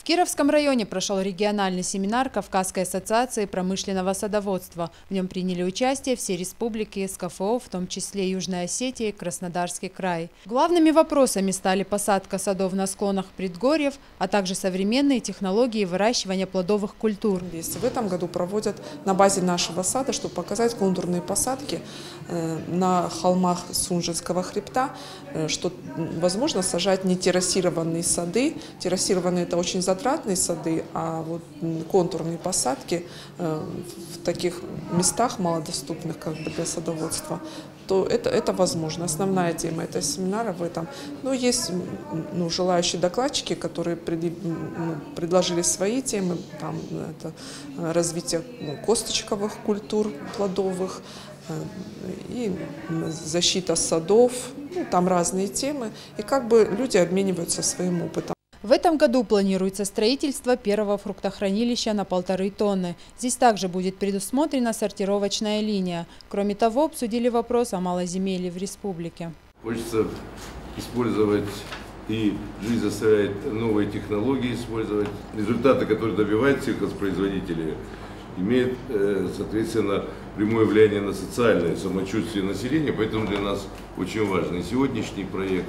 В Кировском районе прошел региональный семинар Кавказской ассоциации промышленного садоводства. В нем приняли участие все республики СКФО, в том числе Южная Осетия и Краснодарский край. Главными вопросами стали посадка садов на склонах предгорьев, а также современные технологии выращивания плодовых культур. В этом году проводят на базе нашего сада, чтобы показать контурные посадки на холмах Сунжинского хребта, что возможно сажать не террасированные сады. Террасированные — это очень затратные сады, а вот контурные посадки в таких местах малодоступных для садоводства, то это возможно. Основная тема этого семинара в этом. Но есть желающие докладчики, которые предложили свои темы. Там это развитие косточковых культур плодовых и защита садов. Там разные темы. И люди обмениваются своим опытом. В этом году планируется строительство первого фруктохранилища на 1,5 тонны. Здесь также будет предусмотрена сортировочная линия. Кроме того, обсудили вопрос о малоземелье в республике. Хочется использовать и жизнь заставляет новые технологии использовать. Результаты, которые добивают сельхозпроизводители, имеют, соответственно, прямое влияние на социальное самочувствие населения. Поэтому для нас очень важный сегодняшний проект.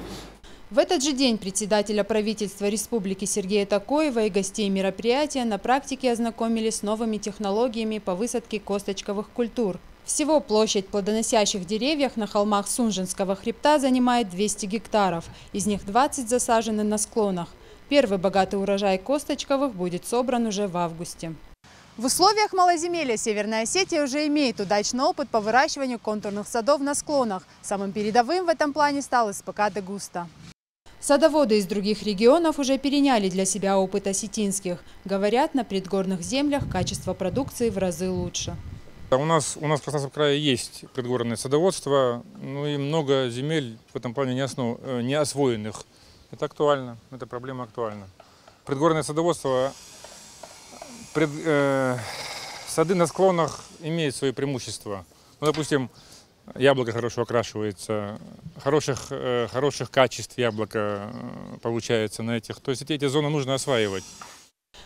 В этот же день председателя правительства республики Сергея Такоева и гостей мероприятия на практике ознакомились с новыми технологиями по высадке косточковых культур. Всего площадь плодоносящих деревьев на холмах Сунжинского хребта занимает 200 гектаров, из них 20 засажены на склонах. Первый богатый урожай косточковых будет собран уже в августе. В условиях малоземелья Северная Осетия уже имеет удачный опыт по выращиванию контурных садов на склонах. Самым передовым в этом плане стал СПК «Дегуста». Садоводы из других регионов уже переняли для себя опыт осетинских. Говорят, на предгорных землях качество продукции в разы лучше. У нас в Краснодарском крае есть предгорное садоводство, и много земель в этом плане не освоенных. Это актуально, эта проблема актуальна. Предгорное садоводство, сады на склонах имеют свои преимущества. Допустим, яблоко хорошо окрашивается, хороших качеств яблоко получается на этих. То есть эти зоны нужно осваивать.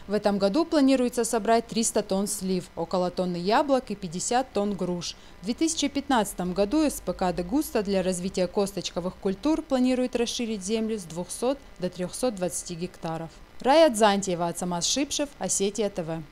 В этом году планируется собрать 300 тонн слив, около тонны яблок и 50 тонн груш. В 2015 году СПК «Дегуста» для развития косточковых культур планирует расширить землю с 200 до 320 гектаров. Рая Дзантьева, Ацамаз Шипшев, Осетия ТВ.